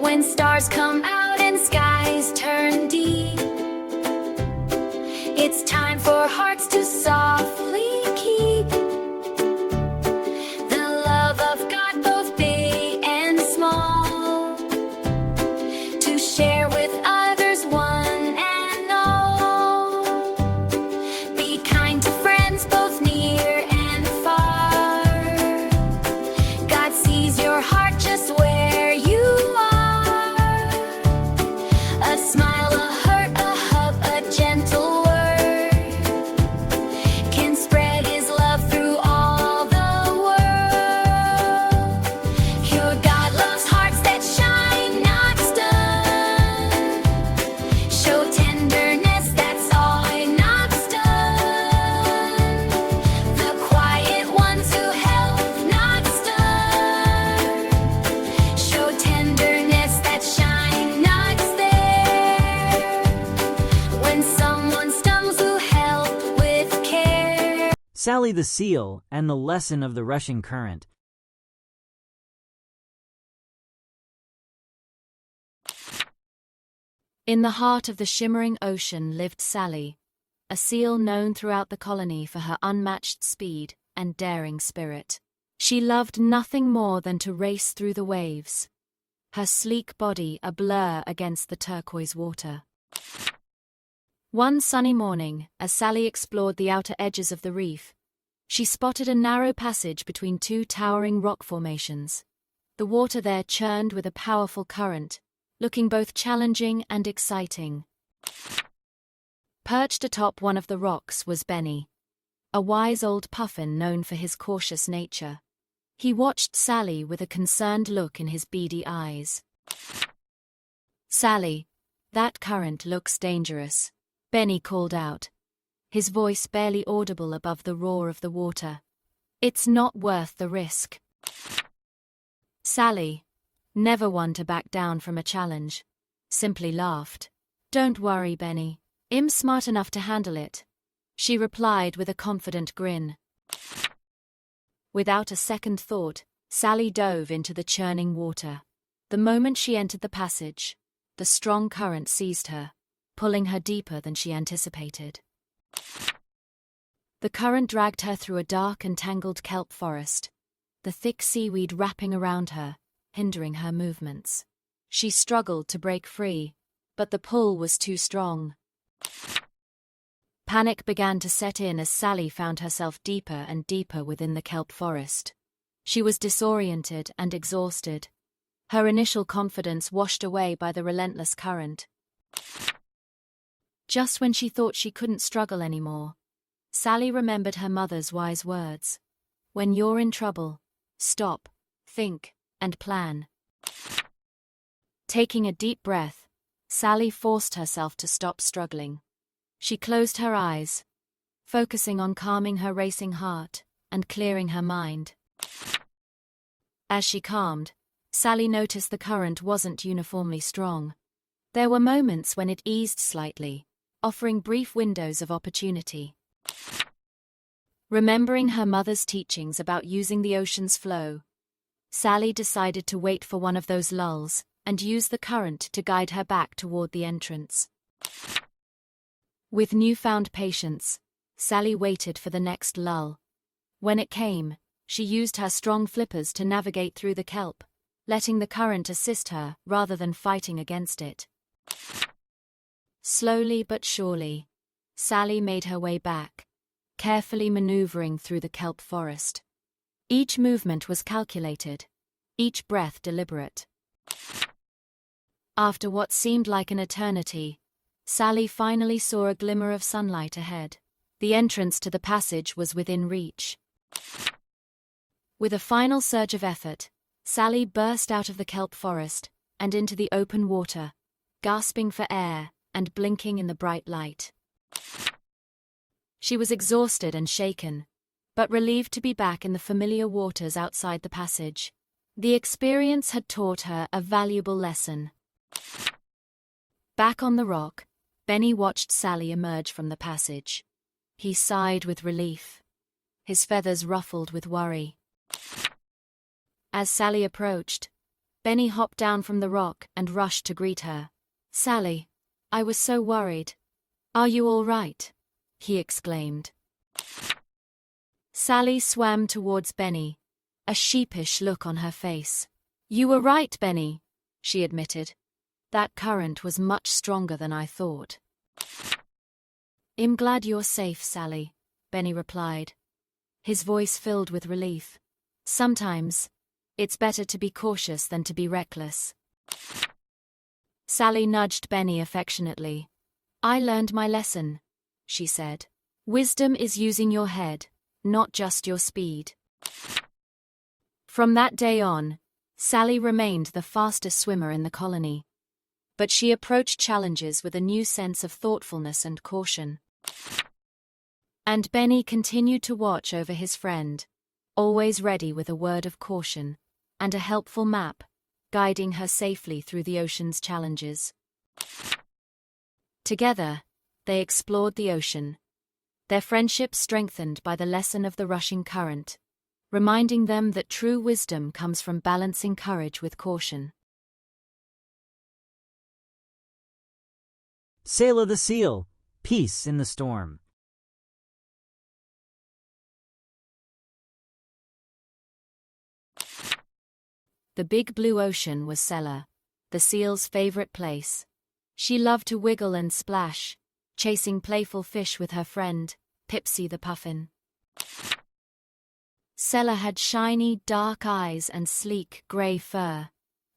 When stars come out and skies turn deep, it's time for hearts to softly keep the love of God, both big and small, to share with others, one and all. Be kind to friends, both near and far. God sees your heart just where you are. A smile, a hurt, a hug, a gentle word can spread His love through all the world. Your God loves hearts that shine, not stun. Show tenderness, that's all, not stun. The quiet ones who help, not stun. Show tenderness, that shine, not there. When someone stumbles, who help with care. Sally the Seal and the Lesson of the Rushing Current. In the heart of the shimmering ocean lived Sally, a seal known throughout the colony for her unmatched speed and daring spirit. She loved nothing more than to race through the waves, her sleek body a blur against the turquoise water. One sunny morning, as Sally explored the outer edges of the reef, she spotted a narrow passage between two towering rock formations. The water there churned with a powerful current, looking both challenging and exciting. Perched atop one of the rocks was Benny, a wise old puffin known for his cautious nature. He watched Sally with a concerned look in his beady eyes. "Sally, that current looks dangerous," Benny called out, his voice barely audible above the roar of the water. "It's not worth the risk." Sally, never one to back down from a challenge, simply laughed. "Don't worry, Benny. I'm smart enough to handle it," she replied with a confident grin. Without a second thought, Sally dove into the churning water. The moment she entered the passage, the strong current seized her, pulling her deeper than she anticipated. The current dragged her through a dark and tangled kelp forest, the thick seaweed wrapping around her, hindering her movements. She struggled to break free, but the pull was too strong. Panic began to set in as Sally found herself deeper and deeper within the kelp forest. She was disoriented and exhausted, her initial confidence washed away by the relentless current. Just when she thought she couldn't struggle anymore, Sally remembered her mother's wise words. "When you're in trouble, stop, think, and plan." Taking a deep breath, Sally forced herself to stop struggling. She closed her eyes, focusing on calming her racing heart and clearing her mind. As she calmed, Sally noticed the current wasn't uniformly strong. There were moments when it eased slightly, offering brief windows of opportunity. Remembering her mother's teachings about using the ocean's flow, Sally decided to wait for one of those lulls and use the current to guide her back toward the entrance. With newfound patience, Sally waited for the next lull. When it came, she used her strong flippers to navigate through the kelp, letting the current assist her rather than fighting against it. Slowly but surely, Sally made her way back, carefully maneuvering through the kelp forest. Each movement was calculated, each breath deliberate. After what seemed like an eternity, Sally finally saw a glimmer of sunlight ahead. The entrance to the passage was within reach. With a final surge of effort, Sally burst out of the kelp forest and into the open water, gasping for air and blinking in the bright light. She was exhausted and shaken, but relieved to be back in the familiar waters outside the passage. The experience had taught her a valuable lesson. Back on the rock, Benny watched Sally emerge from the passage. He sighed with relief, his feathers ruffled with worry. As Sally approached, Benny hopped down from the rock and rushed to greet her. "Sally, I was so worried. Are you all right?" he exclaimed. Sally swam towards Benny, a sheepish look on her face. "You were right, Benny," she admitted. "That current was much stronger than I thought." "I'm glad you're safe, Sally," Benny replied, his voice filled with relief. "Sometimes, it's better to be cautious than to be reckless." Sally nudged Benny affectionately. "I learned my lesson," she said. "Wisdom is using your head, not just your speed." From that day on, Sally remained the fastest swimmer in the colony. But she approached challenges with a new sense of thoughtfulness and caution. And Benny continued to watch over his friend, always ready with a word of caution and a helpful map, guiding her safely through the ocean's challenges. Together, they explored the ocean, their friendship strengthened by the lesson of the rushing current, reminding them that true wisdom comes from balancing courage with caution. Sailor the Seal, Peace in the Storm. The big blue ocean was Sella, the seal's favorite place. She loved to wiggle and splash, chasing playful fish with her friend, Pipsy the puffin. Sella had shiny, dark eyes and sleek, grey fur.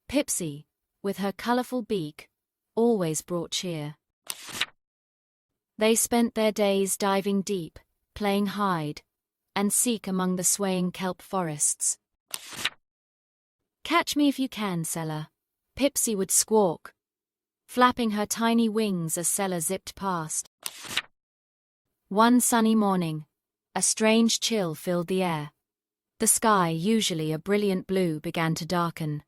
Pipsy, with her colourful beak, always brought cheer. They spent their days diving deep, playing hide and seek among the swaying kelp forests. "Catch me if you can, Sella," Pipsy would squawk, flapping her tiny wings as Sella zipped past. One sunny morning, a strange chill filled the air. The sky, usually a brilliant blue, began to darken.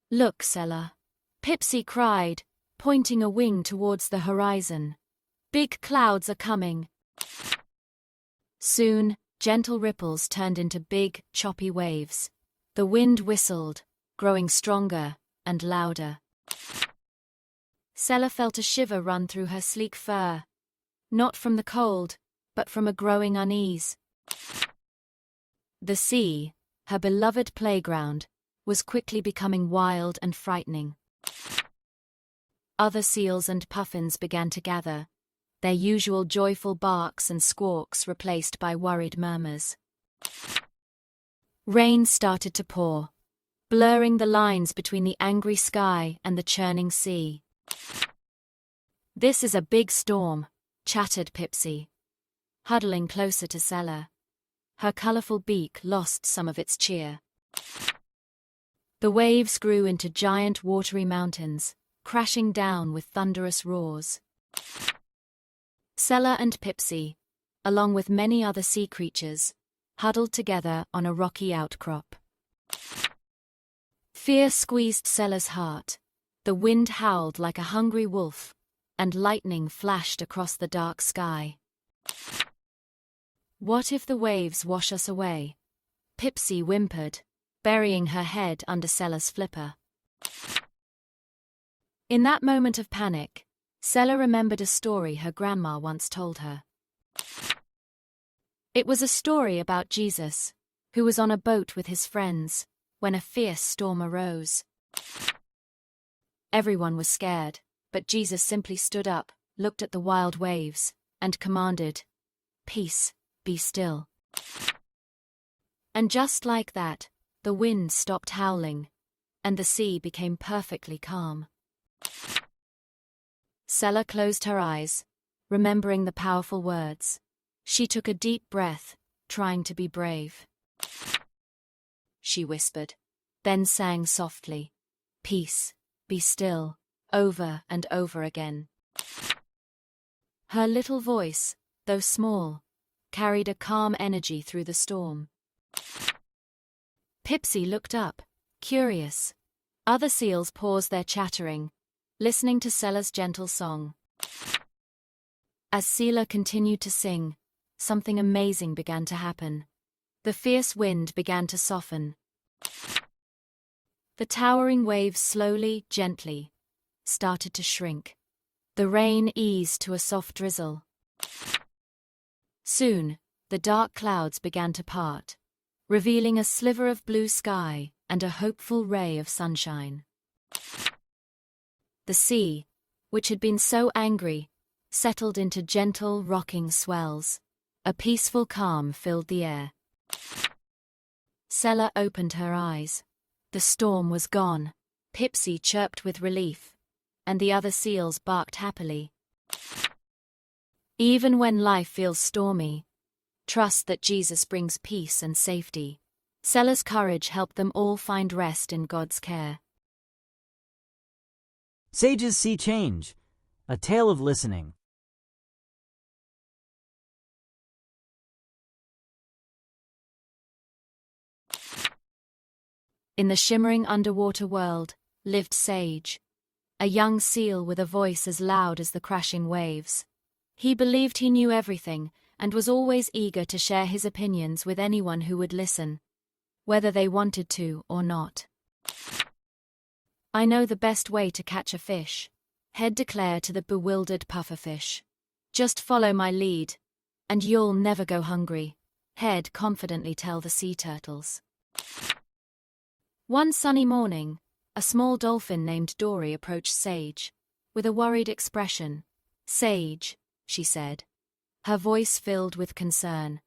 "Look, Sella," Pipsy cried, pointing a wing towards the horizon. "Big clouds are coming." Soon, gentle ripples turned into big, choppy waves. The wind whistled, growing stronger and louder. Sella felt a shiver run through her sleek fur, not from the cold, but from a growing unease. The sea, her beloved playground, was quickly becoming wild and frightening. Other seals and puffins began to gather, their usual joyful barks and squawks replaced by worried murmurs. Rain started to pour, blurring the lines between the angry sky and the churning sea. "This is a big storm," chattered Pipsy, huddling closer to Sella. Her colourful beak lost some of its cheer. The waves grew into giant watery mountains, crashing down with thunderous roars. Sella and Pipsy, along with many other sea creatures, huddled together on a rocky outcrop. Fear squeezed Sella's heart. The wind howled like a hungry wolf, and lightning flashed across the dark sky. "What if the waves wash us away?" Pipsy whimpered, burying her head under Sella's flipper. In that moment of panic, Sella remembered a story her grandma once told her. It was a story about Jesus, who was on a boat with his friends when a fierce storm arose. Everyone was scared, but Jesus simply stood up, looked at the wild waves, and commanded, "Peace, be still." And just like that, the wind stopped howling, and the sea became perfectly calm. Sella closed her eyes, remembering the powerful words. She took a deep breath, trying to be brave. She whispered, then sang softly, "Peace, be still," over and over again. Her little voice, though small, carried a calm energy through the storm. Pipsy looked up, curious. Other seals paused their chattering, listening to Sella's gentle song. As Sela continued to sing, something amazing began to happen. The fierce wind began to soften. The towering waves slowly, gently, started to shrink. The rain eased to a soft drizzle. Soon, the dark clouds began to part, revealing a sliver of blue sky and a hopeful ray of sunshine. The sea, which had been so angry, settled into gentle, rocking swells. A peaceful calm filled the air. Sella opened her eyes. The storm was gone. Pipsy chirped with relief, and the other seals barked happily. Even when life feels stormy, trust that Jesus brings peace and safety. Sella's courage helped them all find rest in God's care. Sages see change. A tale of listening. In the shimmering underwater world lived Sage, a young seal with a voice as loud as the crashing waves. He believed he knew everything and was always eager to share his opinions with anyone who would listen, whether they wanted to or not. "I know the best way to catch a fish," Head declared to the bewildered pufferfish. "Just follow my lead, and you'll never go hungry," Head confidently told the sea turtles. One sunny morning, a small dolphin named Dory approached Sage, with a worried expression. "Sage," she said, her voice filled with concern,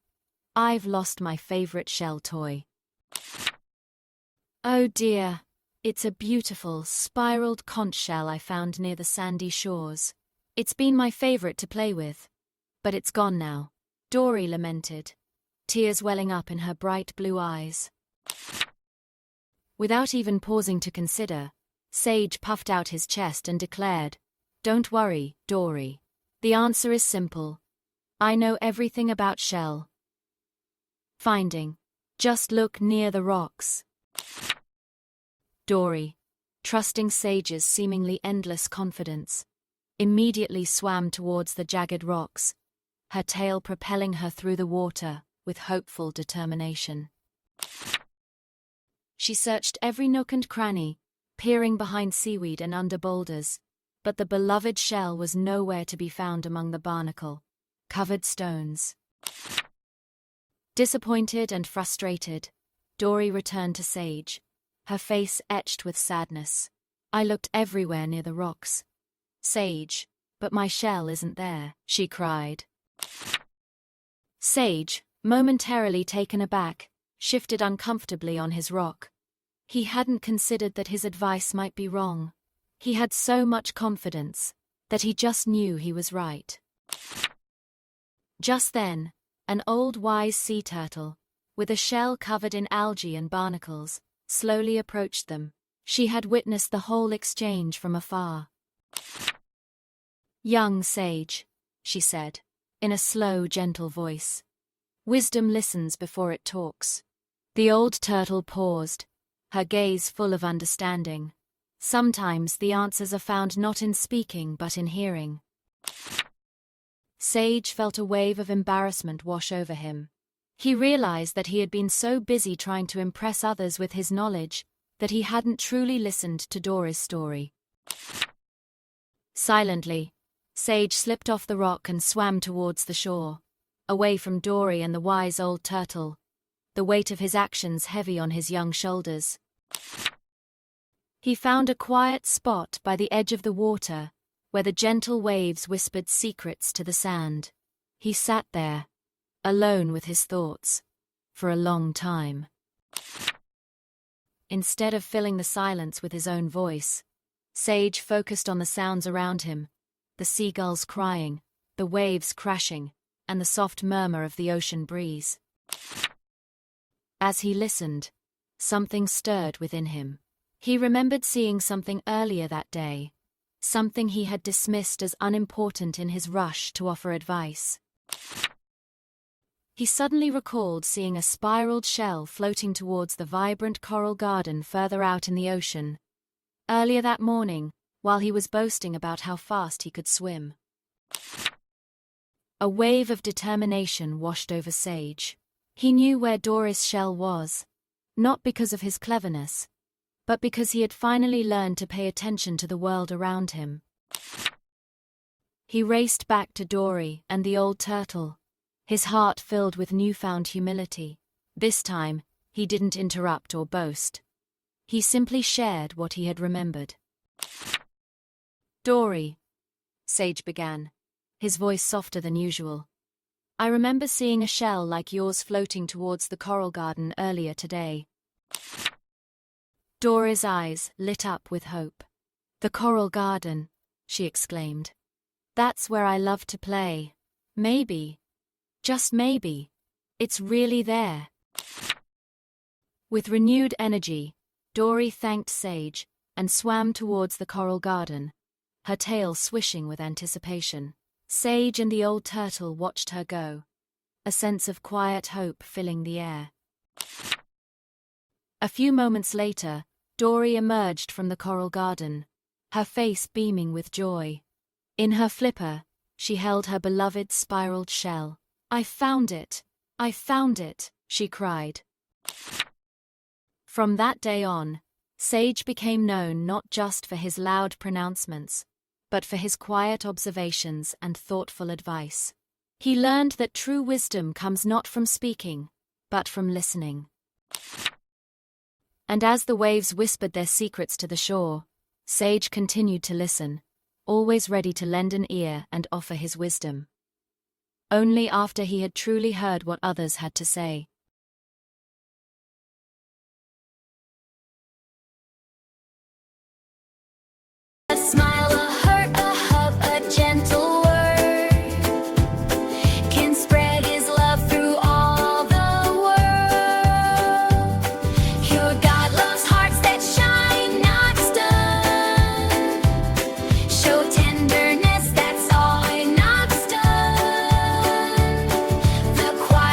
"I've lost my favorite shell toy." "Oh dear, it's a beautiful, spiraled conch shell I found near the sandy shores. It's been my favorite to play with, but it's gone now," Dory lamented, tears welling up in her bright blue eyes. Without even pausing to consider, Sage puffed out his chest and declared, "Don't worry, Dory. The answer is simple. I know everything about shell finding. Just look near the rocks." Dory, trusting Sage's seemingly endless confidence, immediately swam towards the jagged rocks, her tail propelling her through the water with hopeful determination. She searched every nook and cranny, peering behind seaweed and under boulders, but the beloved shell was nowhere to be found among the barnacle-covered stones. Disappointed and frustrated, Dory returned to Sage, her face etched with sadness. "I looked everywhere near the rocks, Sage, but my shell isn't there," she cried. Sage, momentarily taken aback, shifted uncomfortably on his rock. He hadn't considered that his advice might be wrong. He had so much confidence that he just knew he was right. Just then, an old wise sea turtle, with a shell covered in algae and barnacles, slowly approached them. She had witnessed the whole exchange from afar. "Young Sage," she said, in a slow, gentle voice, "wisdom listens before it talks." The old turtle paused, her gaze full of understanding. Sometimes the answers are found not in speaking but in hearing. Sage felt a wave of embarrassment wash over him. He realized that he had been so busy trying to impress others with his knowledge that he hadn't truly listened to Dory's story. Silently, Sage slipped off the rock and swam towards the shore, away from Dory and the wise old turtle, the weight of his actions heavy on his young shoulders. He found a quiet spot by the edge of the water, where the gentle waves whispered secrets to the sand. He sat there, alone with his thoughts, for a long time. Instead of filling the silence with his own voice, Sage focused on the sounds around him, the seagulls crying, the waves crashing, and the soft murmur of the ocean breeze. As he listened, something stirred within him. He remembered seeing something earlier that day, something he had dismissed as unimportant in his rush to offer advice. He suddenly recalled seeing a spiraled shell floating towards the vibrant coral garden further out in the ocean, earlier that morning, while he was boasting about how fast he could swim. A wave of determination washed over Sage. He knew where Dory's shell was, not because of his cleverness, but because he had finally learned to pay attention to the world around him. He raced back to Dory and the old turtle, his heart filled with newfound humility. This time, he didn't interrupt or boast. He simply shared what he had remembered. "Dory," Sage began, his voice softer than usual. "I remember seeing a shell like yours floating towards the coral garden earlier today." Dory's eyes lit up with hope. "The coral garden," she exclaimed. "That's where I love to play. Maybe, just maybe, it's really there." With renewed energy, Dory thanked Sage and swam towards the coral garden, her tail swishing with anticipation. Sage and the old turtle watched her go, a sense of quiet hope filling the air. A few moments later, Dory emerged from the coral garden, her face beaming with joy. In her flipper, she held her beloved spiraled shell. "I found it! I found it!" she cried. From that day on, Sage became known not just for his loud pronouncements, but for his quiet observations and thoughtful advice. He learned that true wisdom comes not from speaking, but from listening. And as the waves whispered their secrets to the shore, Sage continued to listen, always ready to lend an ear and offer his wisdom. Only after he had truly heard what others had to say.